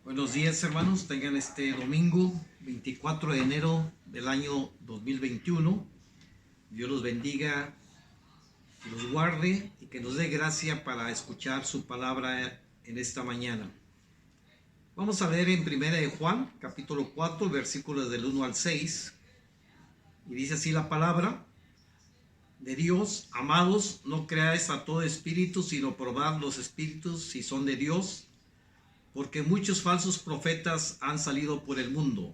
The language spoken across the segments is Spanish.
Buenos días, hermanos. Tengan este domingo 24 de enero del año 2021. Dios los bendiga y los guarde y que nos dé gracia para escuchar su palabra en esta mañana. Vamos a leer en Primera de Juan, capítulo 4, versículos del 1 al 6. Y dice así la palabra de Dios: Amados, no creáis a todo espíritu, sino probad los espíritus si son de Dios, porque muchos falsos profetas han salido por el mundo.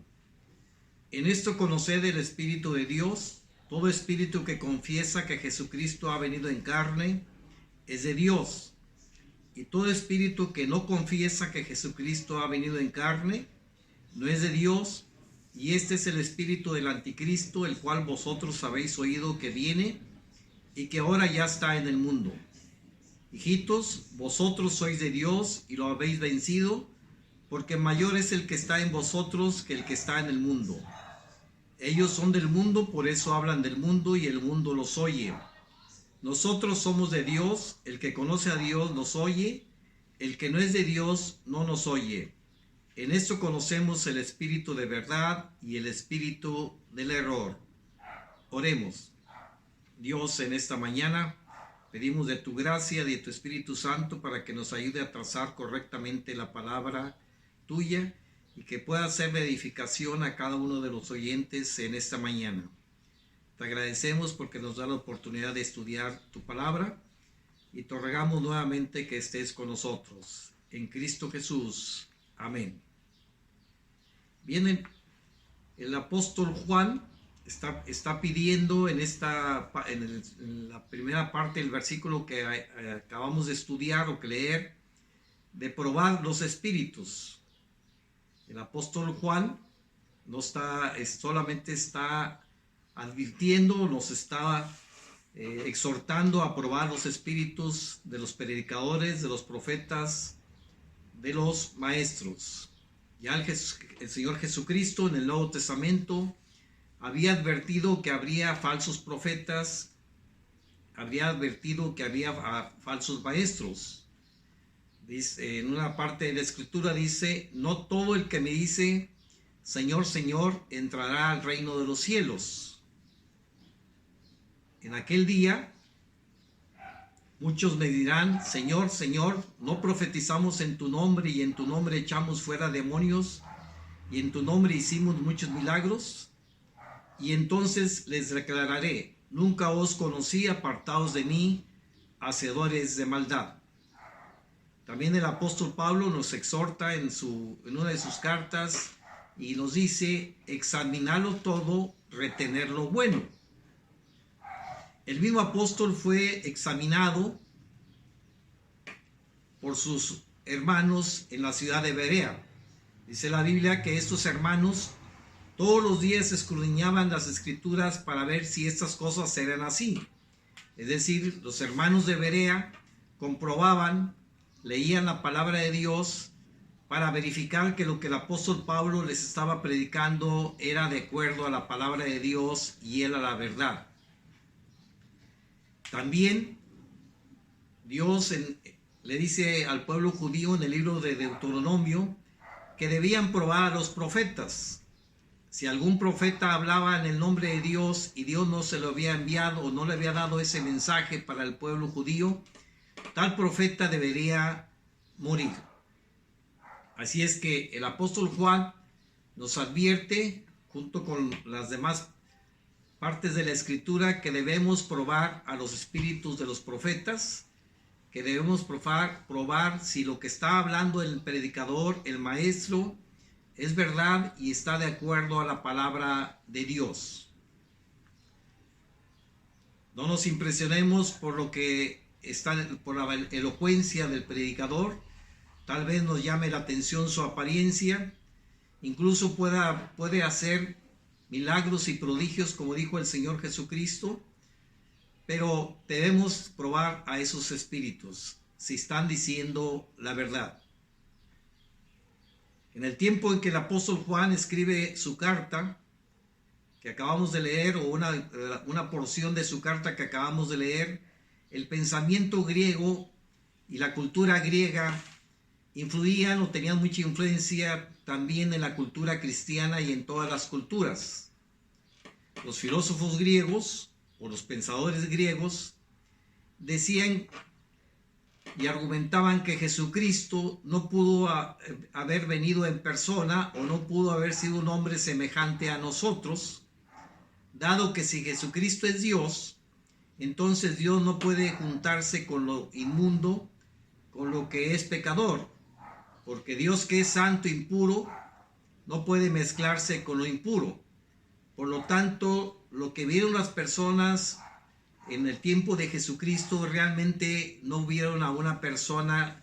En esto conoced el Espíritu de Dios. Todo espíritu que confiesa que Jesucristo ha venido en carne es de Dios. Y todo espíritu que no confiesa que Jesucristo ha venido en carne no es de Dios. Y este es el espíritu del anticristo, el cual vosotros habéis oído que viene y que ahora ya está en el mundo. Hijitos, vosotros sois de Dios y lo habéis vencido, porque mayor es el que está en vosotros que el que está en el mundo. Ellos son del mundo, por eso hablan del mundo y el mundo los oye. Nosotros somos de Dios, el que conoce a Dios nos oye, el que no es de Dios no nos oye. En esto conocemos el espíritu de verdad y el espíritu del error. Oremos. Dios, en esta mañana pedimos de tu gracia, de tu Espíritu Santo, para que nos ayude a trazar correctamente la palabra tuya y que pueda ser de edificación a cada uno de los oyentes en esta mañana. Te agradecemos porque nos da la oportunidad de estudiar tu palabra y te rogamos nuevamente que estés con nosotros. En Cristo Jesús. Amén. Bien, el apóstol Juan está pidiendo en la primera parte del versículo que acabamos de estudiar o que leer, de probar los espíritus. El apóstol Juan solamente está advirtiendo, nos está exhortando a probar los espíritus de los predicadores, de los profetas, de los maestros. Ya el Señor Jesucristo en el Nuevo Testamento había advertido que habría falsos profetas, habría advertido que había falsos maestros. Dice, en una parte de la Escritura dice: no todo el que me dice Señor, Señor, entrará al reino de los cielos. En aquel día muchos me dirán: Señor, Señor, ¿no profetizamos en tu nombre y en tu nombre echamos fuera demonios y en tu nombre hicimos muchos milagros? Y entonces les declararé: nunca os conocí, apartados de mí, hacedores de maldad. También el apóstol Pablo nos exhorta en una de sus cartas y nos dice: examinarlo todo, retener lo bueno. El mismo apóstol fue examinado por sus hermanos en la ciudad de Berea. Dice la Biblia que estos hermanos todos los días escudriñaban las escrituras para ver si estas cosas eran así. Es decir, los hermanos de Berea comprobaban, leían la palabra de Dios para verificar que lo que el apóstol Pablo les estaba predicando era de acuerdo a la palabra de Dios y era la verdad. También Dios le dice al pueblo judío en el libro de Deuteronomio que debían probar a los profetas. Si algún profeta hablaba en el nombre de Dios y Dios no se lo había enviado o no le había dado ese mensaje para el pueblo judío, tal profeta debería morir. Así es que el apóstol Juan nos advierte, junto con las demás partes de la Escritura, que debemos probar a los espíritus de los profetas, que debemos probar si lo que está hablando el predicador, el maestro, es verdad y está de acuerdo a la palabra de Dios. No nos impresionemos por la elocuencia del predicador. Tal vez nos llame la atención su apariencia. Incluso puede hacer milagros y prodigios, como dijo el Señor Jesucristo. Pero debemos probar a esos espíritus si están diciendo la verdad. En el tiempo en que el apóstol Juan escribe su carta, que acabamos de leer, o una porción de su carta que acabamos de leer, el pensamiento griego y la cultura griega influían o tenían mucha influencia también en la cultura cristiana y en todas las culturas. Los filósofos griegos o los pensadores griegos decían y argumentaban que Jesucristo no pudo haber venido en persona o no pudo haber sido un hombre semejante a nosotros, dado que si Jesucristo es Dios, entonces Dios no puede juntarse con lo inmundo, con lo que es pecador, porque Dios, que es santo e impuro, no puede mezclarse con lo impuro. Por lo tanto, lo que vieron las personas en el tiempo de Jesucristo realmente no vieron a una persona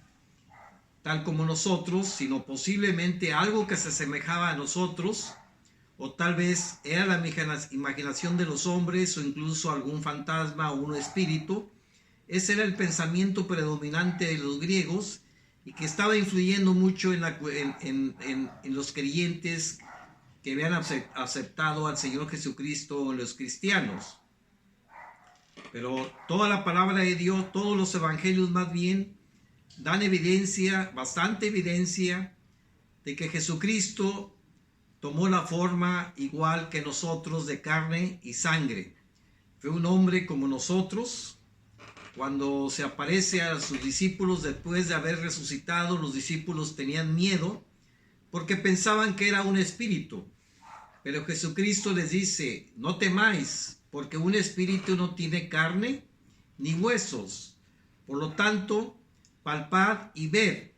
tal como nosotros, sino posiblemente algo que se asemejaba a nosotros, o tal vez era la imaginación de los hombres o incluso algún fantasma o un espíritu. Ese era el pensamiento predominante de los griegos y que estaba influyendo mucho en los creyentes que habían aceptado al Señor Jesucristo o los cristianos. Pero toda la palabra de Dios, todos los evangelios más bien, dan evidencia, bastante evidencia, de que Jesucristo tomó la forma igual que nosotros de carne y sangre. Fue un hombre como nosotros. Cuando se aparece a sus discípulos después de haber resucitado, los discípulos tenían miedo porque pensaban que era un espíritu. Pero Jesucristo les dice: no temáis, porque un espíritu no tiene carne ni huesos. Por lo tanto, palpad y ved.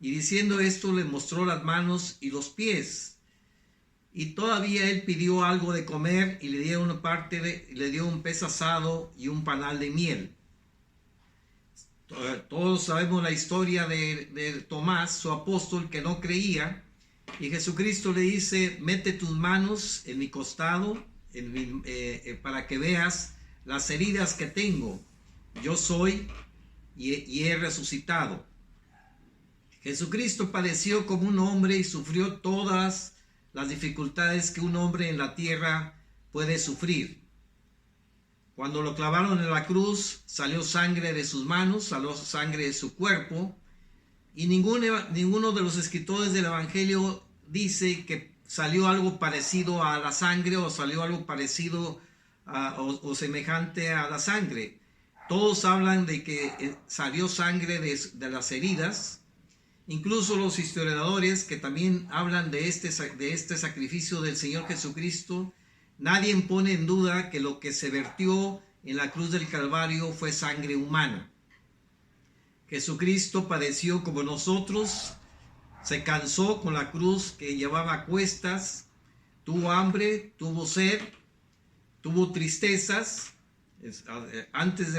Y diciendo esto, le mostró las manos y los pies. Y todavía él pidió algo de comer y le dio le dio un pez asado y un panal de miel. Todos sabemos la historia de Tomás, su apóstol, que no creía. Y Jesucristo le dice: mete tus manos en mi costado, para que veas las heridas que tengo. Yo soy y he resucitado. Jesucristo padeció como un hombre y sufrió todas las dificultades que un hombre en la tierra puede sufrir. Cuando lo clavaron en la cruz, salió sangre de sus manos, salió sangre de su cuerpo, y ninguno de los escritores del Evangelio dice que salió algo parecido a la sangre o salió algo parecido o semejante a la sangre. Todos hablan de que salió sangre de las heridas. Incluso los historiadores que también hablan de este sacrificio del Señor Jesucristo, nadie pone en duda que lo que se vertió en la cruz del Calvario fue sangre humana. Jesucristo padeció como nosotros, se cansó con la cruz que llevaba a cuestas, tuvo hambre, tuvo sed, tuvo tristezas. Antes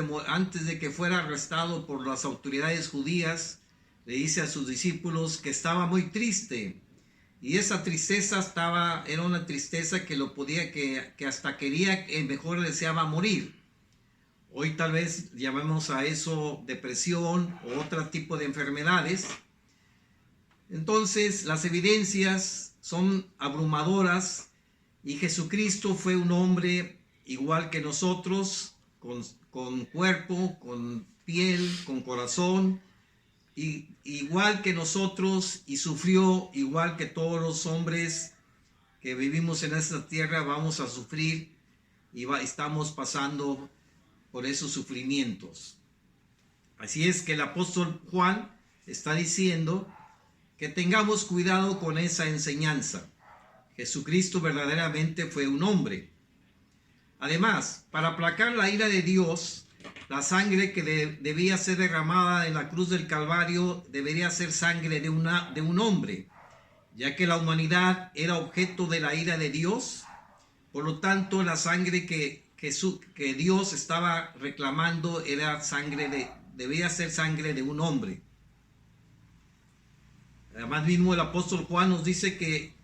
de que fuera arrestado por las autoridades judías, le dice a sus discípulos que estaba muy triste. Y esa tristeza era una tristeza que hasta quería, mejor deseaba morir. Hoy tal vez llamemos a eso depresión o otro tipo de enfermedades. Entonces las evidencias son abrumadoras y Jesucristo fue un hombre igual que nosotros, con cuerpo, con piel, con corazón, igual que nosotros, y sufrió igual que todos los hombres que vivimos en esta tierra vamos a sufrir y estamos pasando por esos sufrimientos. Así es que el apóstol Juan está diciendo que tengamos cuidado con esa enseñanza. Jesucristo verdaderamente fue un hombre. Además, para aplacar la ira de Dios, la sangre que debía ser derramada en la cruz del Calvario debería ser sangre de un hombre, ya que la humanidad era objeto de la ira de Dios. Por lo tanto, la sangre que Dios estaba reclamando debía ser sangre de un hombre. Además mismo el apóstol Juan nos dice que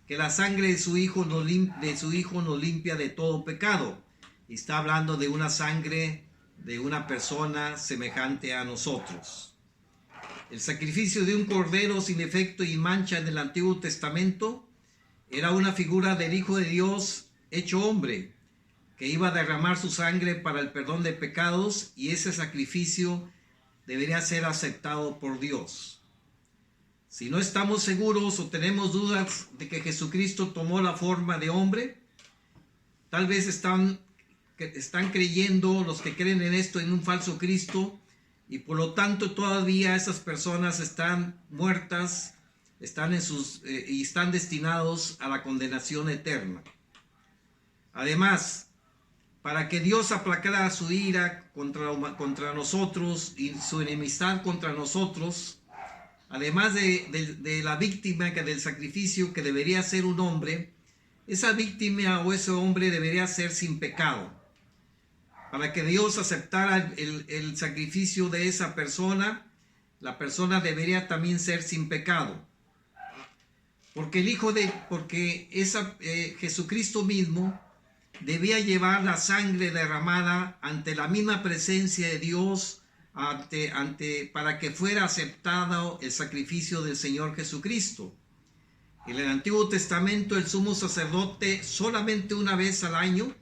la sangre de su hijo nos limpia de todo pecado. Y está hablando de una sangre de una persona semejante a nosotros. El sacrificio de un cordero sin defecto y mancha en el Antiguo Testamento era una figura del Hijo de Dios hecho hombre, que iba a derramar su sangre para el perdón de pecados, y ese sacrificio debería ser aceptado por Dios. Si no estamos seguros o tenemos dudas de que Jesucristo tomó la forma de hombre, tal vez están creyendo, los que creen en esto, en un falso Cristo, y por lo tanto todavía esas personas están muertas, y están destinados a la condenación eterna. Además, para que Dios aplacara su ira contra nosotros y su enemistad contra nosotros, además de la víctima, del sacrificio que debería ser un hombre, esa víctima o ese hombre debería ser sin pecado. Para que Dios aceptara el sacrificio de esa persona, la persona debería también ser sin pecado. Porque Jesucristo mismo debía llevar la sangre derramada ante la misma presencia de Dios, para que fuera aceptado el sacrificio del Señor Jesucristo. En el Antiguo Testamento, el sumo sacerdote solamente una vez al año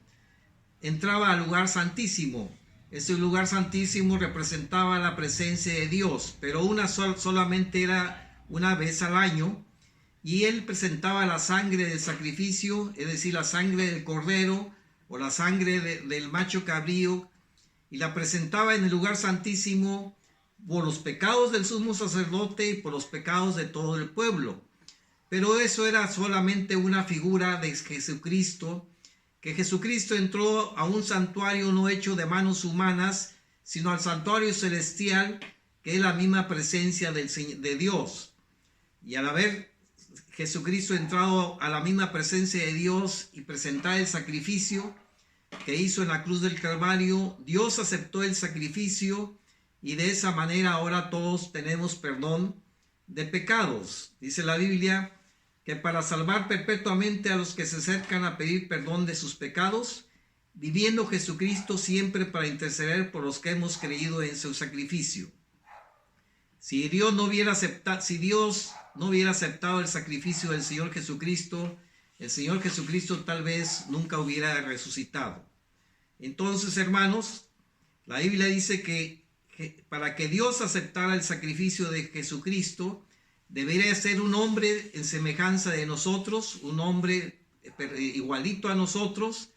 entraba al lugar santísimo. Ese lugar santísimo representaba la presencia de Dios, pero solamente era una vez al año, y él presentaba la sangre del sacrificio, es decir, la sangre del cordero o la sangre del macho cabrío, y la presentaba en el lugar santísimo por los pecados del sumo sacerdote y por los pecados de todo el pueblo. Pero eso era solamente una figura de Jesucristo, que Jesucristo entró a un santuario no hecho de manos humanas, sino al santuario celestial, que es la misma presencia de Dios. Y al haber Jesucristo entrado a la misma presencia de Dios y presentar el sacrificio que hizo en la cruz del Calvario, Dios aceptó el sacrificio, y de esa manera ahora todos tenemos perdón de pecados. Dice la Biblia que para salvar perpetuamente a los que se acercan a pedir perdón de sus pecados, viviendo Jesucristo siempre para interceder por los que hemos creído en su sacrificio. Si Dios no hubiera aceptado el sacrificio del Señor Jesucristo, el Señor Jesucristo tal vez nunca hubiera resucitado. Entonces, hermanos, la Biblia dice que para que Dios aceptara el sacrificio de Jesucristo, debería ser un hombre en semejanza de nosotros, un hombre igualito a nosotros,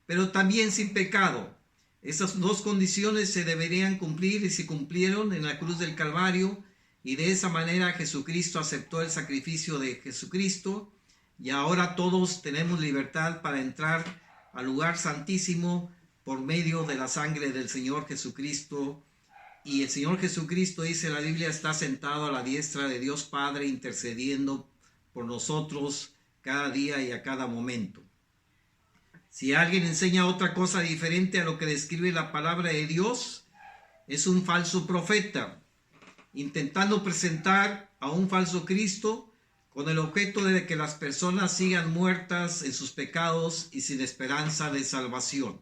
pero también sin pecado. Esas dos condiciones se deberían cumplir y se cumplieron en la cruz del Calvario, y de esa manera Jesucristo aceptó el sacrificio de Jesucristo, y ahora todos tenemos libertad para entrar al lugar santísimo por medio de la sangre del Señor Jesucristo. Y el Señor Jesucristo, dice la Biblia, está sentado a la diestra de Dios Padre, intercediendo por nosotros cada día y a cada momento. Si alguien enseña otra cosa diferente a lo que describe la palabra de Dios, es un falso profeta, intentando presentar a un falso Cristo con el objeto de que las personas sigan muertas en sus pecados y sin esperanza de salvación.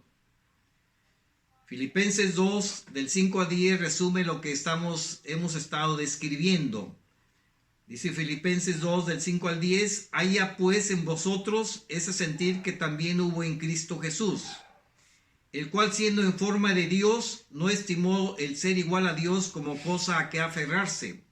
Filipenses 2, del 5 al 10, resume lo que hemos estado describiendo. Dice Filipenses 2, del 5 al 10, haya pues en vosotros ese sentir que también hubo en Cristo Jesús, el cual siendo en forma de Dios, no estimó el ser igual a Dios como cosa a que aferrarse,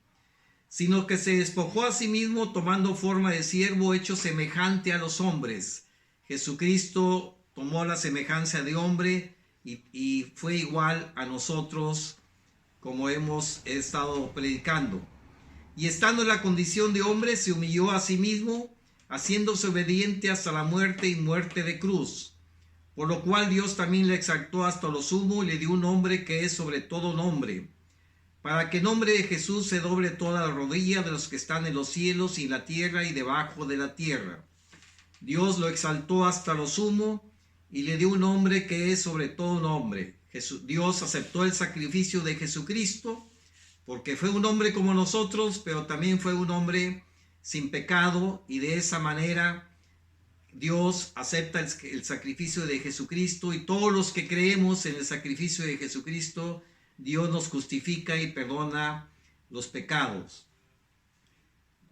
sino que se despojó a sí mismo, tomando forma de siervo, hecho semejante a los hombres. Jesucristo tomó la semejanza de hombre y fue igual a nosotros, como hemos estado predicando. Y estando en la condición de hombre, se humilló a sí mismo, haciéndose obediente hasta la muerte y muerte de cruz. Por lo cual Dios también le exaltó hasta lo sumo y le dio un nombre que es sobre todo nombre, para que en nombre de Jesús se doble toda la rodilla de los que están en los cielos y en la tierra y debajo de la tierra. Dios lo exaltó hasta lo sumo y le dio un nombre que es sobre todo nombre. Dios aceptó el sacrificio de Jesucristo, porque fue un hombre como nosotros, pero también fue un hombre sin pecado, y de esa manera Dios acepta el sacrificio de Jesucristo, y todos los que creemos en el sacrificio de Jesucristo, Dios nos justifica y perdona los pecados.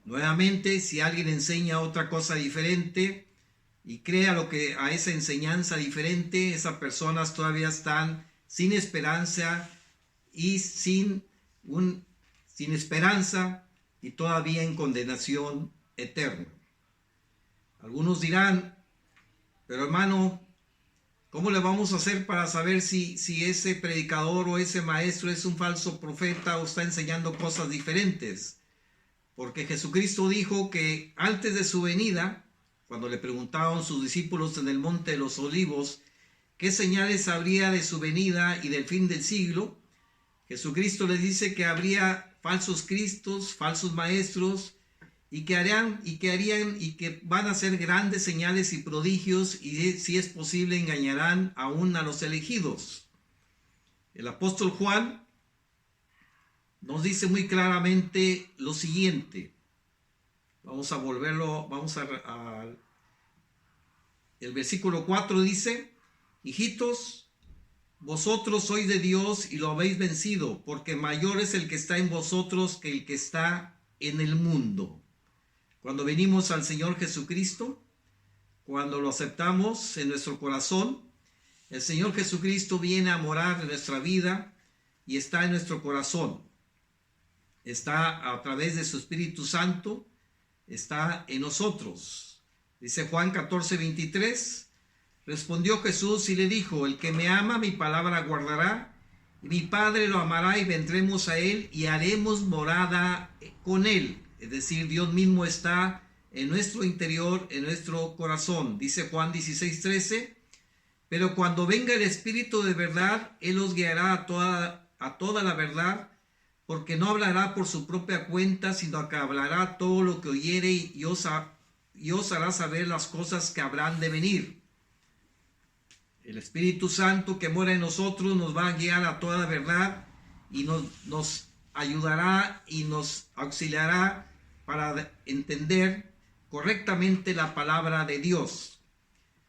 Nuevamente, si alguien enseña otra cosa diferente y crea a esa enseñanza diferente, esas personas todavía están sin esperanza y sin esperanza y todavía en condenación eterna. Algunos dirán, pero hermano, ¿cómo le vamos a hacer para saber si ese predicador o ese maestro es un falso profeta o está enseñando cosas diferentes? Porque Jesucristo dijo que antes de su venida, cuando le preguntaban sus discípulos en el Monte de los Olivos, ¿qué señales habría de su venida y del fin del siglo? Jesucristo les dice que habría falsos cristos, falsos maestros, y que van a hacer grandes señales y prodigios, y si es posible engañarán aún a los elegidos. El apóstol Juan nos dice muy claramente lo siguiente. Vamos a el versículo 4 dice: hijitos, vosotros sois de Dios y lo habéis vencido, porque mayor es el que está en vosotros que el que está en el mundo. Cuando venimos al Señor Jesucristo, cuando lo aceptamos en nuestro corazón, el Señor Jesucristo viene a morar en nuestra vida y está en nuestro corazón. Está a través de su Espíritu Santo, está en nosotros. Dice Juan 14:23, respondió Jesús y le dijo: el que me ama, mi palabra guardará, y mi Padre lo amará, y vendremos a él y haremos morada con él. Es decir, Dios mismo está en nuestro interior, en nuestro corazón. Dice Juan 16:13, pero cuando venga el Espíritu de verdad, Él os guiará a toda la verdad, porque no hablará por su propia cuenta, sino que hablará todo lo que oyere y os hará saber las cosas que habrán de venir. El Espíritu Santo que mora en nosotros nos va a guiar a toda verdad y nos ayudará y nos auxiliará para entender correctamente la palabra de Dios.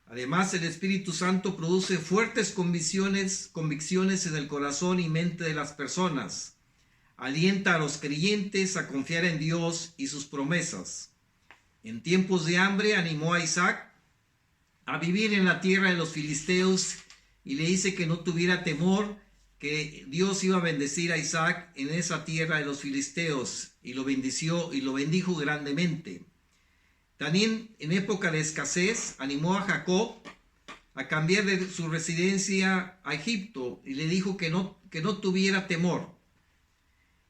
Además, el Espíritu Santo produce fuertes convicciones en el corazón y mente de las personas. Alienta a los creyentes a confiar en Dios y sus promesas. En tiempos de hambre animó a Isaac a vivir en la tierra de los filisteos y le dice que no tuviera temor, que Dios iba a bendecir a Isaac en esa tierra de los filisteos, y lo bendijo grandemente. También en época de escasez animó a Jacob a cambiar de su residencia a Egipto y le dijo que no tuviera temor.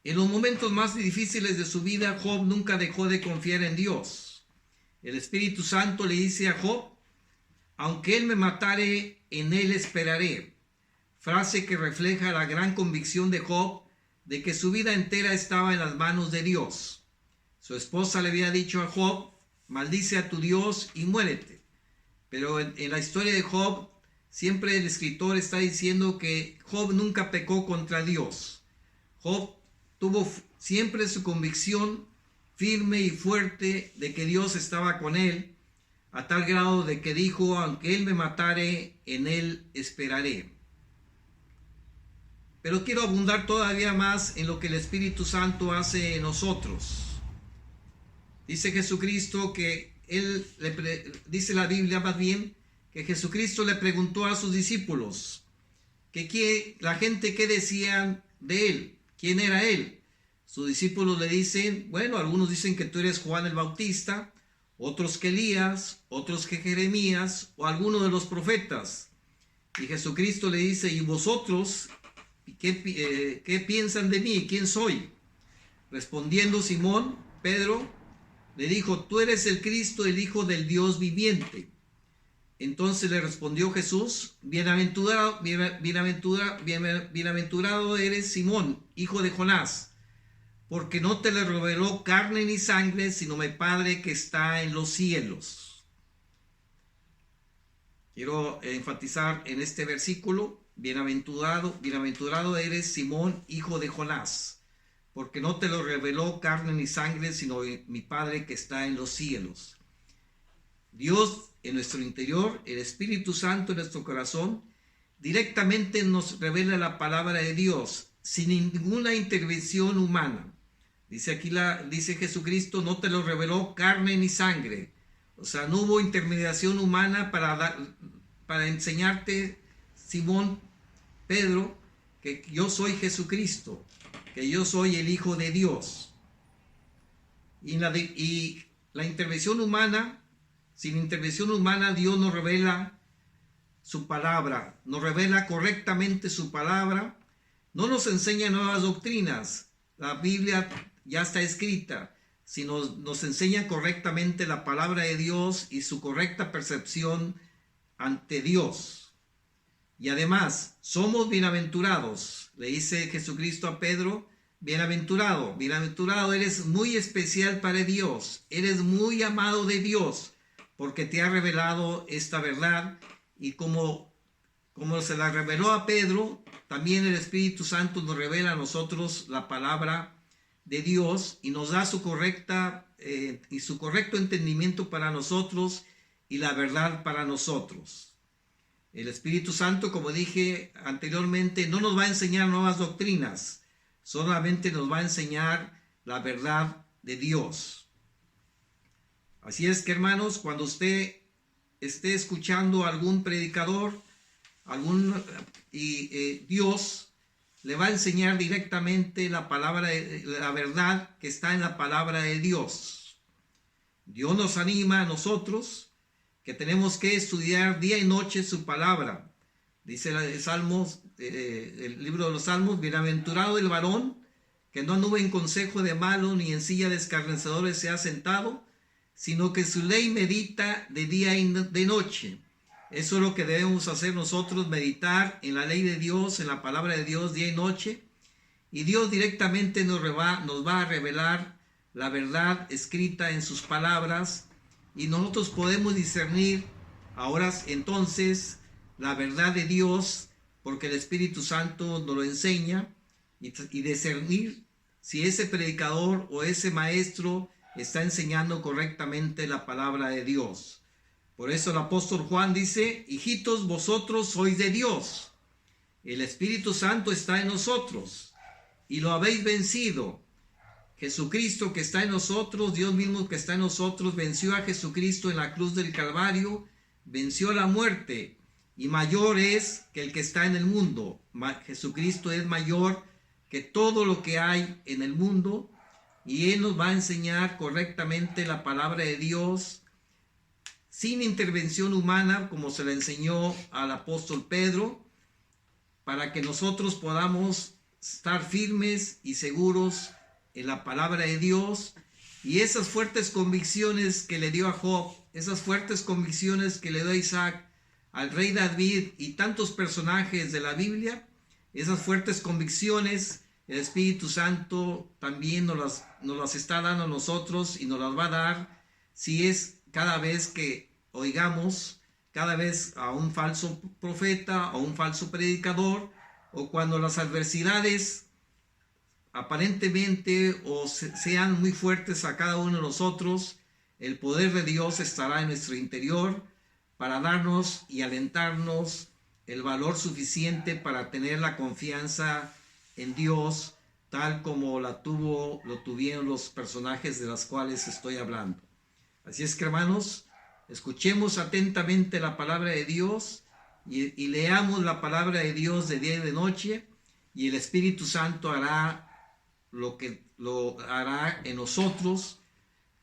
En los momentos más difíciles de su vida, Job nunca dejó de confiar en Dios. El Espíritu Santo le dice a Job: aunque él me matare, en él esperaré. Frase que refleja la gran convicción de Job de que su vida entera estaba en las manos de Dios. Su esposa le había dicho a Job: maldice a tu Dios y muérete. Pero en la historia de Job, siempre el escritor está diciendo que Job nunca pecó contra Dios. Job tuvo siempre su convicción firme y fuerte de que Dios estaba con él, a tal grado de que dijo: aunque él me matare, en él esperaré. Pero quiero abundar todavía más en lo que el Espíritu Santo hace en nosotros. Dice Jesucristo que dice la Biblia más bien, que Jesucristo le preguntó a sus discípulos que la gente qué decían de él, quién era él. Sus discípulos le dicen, bueno, algunos dicen que tú eres Juan el Bautista, otros que Elías, otros que Jeremías o alguno de los profetas. Y Jesucristo le dice: ¿y vosotros qué piensan de mí? ¿Quién soy? Respondiendo Simón Pedro, le dijo: tú eres el Cristo, el Hijo del Dios viviente. Entonces le respondió Jesús: bienaventurado eres, Simón, hijo de Jonás, porque no te le reveló carne ni sangre, sino mi Padre que está en los cielos. Quiero enfatizar en este versículo: bienaventurado eres, Simón, hijo de Jonás, porque no te lo reveló carne ni sangre, sino mi Padre que está en los cielos. Dios en nuestro interior, el Espíritu Santo en nuestro corazón, directamente nos revela la palabra de Dios, sin ninguna intervención humana. Dice Jesucristo: no te lo reveló carne ni sangre. O sea, no hubo intermediación humana para enseñarte, Simón Pedro, que yo soy Jesucristo, que yo soy el Hijo de Dios. y la intervención humana, sin intervención humana, Dios nos revela su palabra, nos revela correctamente su palabra, no nos enseña nuevas doctrinas, la Biblia ya está escrita, sino nos enseña correctamente la palabra de Dios y su correcta percepción ante Dios. Y además, somos bienaventurados, le dice Jesucristo a Pedro, bienaventurado, bienaventurado, eres muy especial para Dios, eres muy amado de Dios, porque te ha revelado esta verdad, y como se la reveló a Pedro, también el Espíritu Santo nos revela a nosotros la palabra de Dios y nos da su correcto entendimiento para nosotros y la verdad para nosotros. El Espíritu Santo, como dije anteriormente, no nos va a enseñar nuevas doctrinas, solamente nos va a enseñar la verdad de Dios. Así es que, hermanos, cuando usted esté escuchando a algún predicador, Dios le va a enseñar directamente la verdad que está en la palabra de Dios. Dios nos anima a nosotros que tenemos que estudiar día y noche su palabra. Dice el libro de los Salmos, bienaventurado el varón que no anduvo en consejo de malo, ni en silla de escarnecedores se ha sentado, sino que su ley medita de día y de noche. Eso es lo que debemos hacer nosotros, meditar en la ley de Dios, en la palabra de Dios día y noche. Y Dios directamente nos va a revelar la verdad escrita en sus palabras, y nosotros podemos discernir ahora entonces la verdad de Dios, porque el Espíritu Santo nos lo enseña, y discernir si ese predicador o ese maestro está enseñando correctamente la palabra de Dios. Por eso el apóstol Juan dice, hijitos, vosotros sois de Dios, el Espíritu Santo está en nosotros y lo habéis vencido. Jesucristo que está en nosotros, Dios mismo que está en nosotros, venció a Jesucristo en la cruz del Calvario, venció la muerte, y mayor es que el que está en el mundo. Jesucristo es mayor que todo lo que hay en el mundo, y Él nos va a enseñar correctamente la palabra de Dios, sin intervención humana, como se le enseñó al apóstol Pedro, para que nosotros podamos estar firmes y seguros en la palabra de Dios, y esas fuertes convicciones que le dio a Job, esas fuertes convicciones que le dio a Isaac, al rey David y tantos personajes de la Biblia, esas fuertes convicciones, el Espíritu Santo también nos las está dando a nosotros y nos las va a dar si es cada vez que oigamos, cada vez a un falso profeta o un falso predicador, o cuando las adversidades aparentemente sean muy fuertes a cada uno de nosotros, el poder de Dios estará en nuestro interior para darnos y alentarnos el valor suficiente para tener la confianza en Dios, tal como lo tuvieron los personajes de los cuales estoy hablando. Así es que, hermanos, escuchemos atentamente la palabra de Dios y leamos la palabra de Dios de día y de noche, y el Espíritu Santo hará lo que lo hará en nosotros.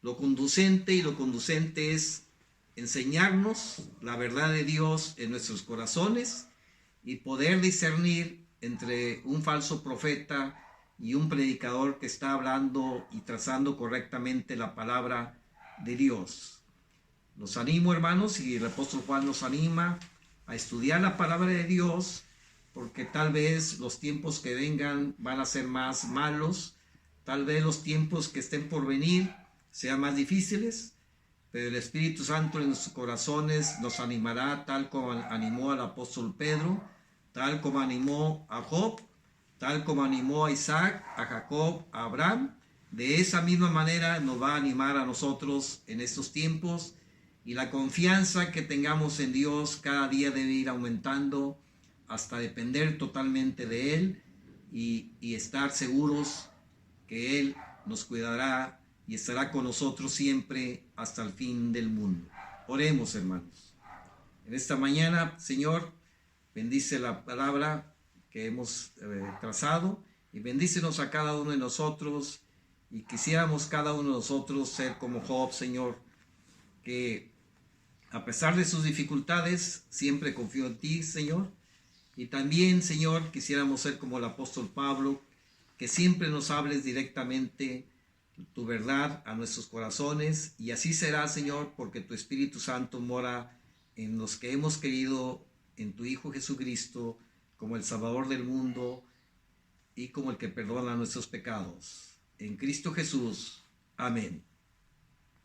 Lo conducente es enseñarnos la verdad de Dios en nuestros corazones y poder discernir entre un falso profeta y un predicador que está hablando y trazando correctamente la palabra de Dios. Los animo, hermanos, y el apóstol Juan nos anima a estudiar la palabra de Dios, porque tal vez los tiempos que vengan van a ser más malos, tal vez los tiempos que estén por venir sean más difíciles, pero el Espíritu Santo en sus corazones nos animará, tal como animó al apóstol Pedro, tal como animó a Job, tal como animó a Isaac, a Jacob, a Abraham. De esa misma manera nos va a animar a nosotros en estos tiempos, y la confianza que tengamos en Dios cada día debe ir aumentando hasta depender totalmente de Él y estar seguros que Él nos cuidará y estará con nosotros siempre hasta el fin del mundo. Oremos, hermanos. En esta mañana, Señor, bendice la palabra que hemos trazado y bendícenos a cada uno de nosotros Y quisiéramos cada uno de nosotros ser como Job, Señor, que a pesar de sus dificultades, siempre confío en ti, Señor. Y también, Señor, quisiéramos ser como el apóstol Pablo, que siempre nos hables directamente tu verdad a nuestros corazones. Y así será, Señor, porque tu Espíritu Santo mora en los que hemos creído en tu Hijo Jesucristo como el Salvador del mundo y como el que perdona nuestros pecados. En Cristo Jesús. Amén.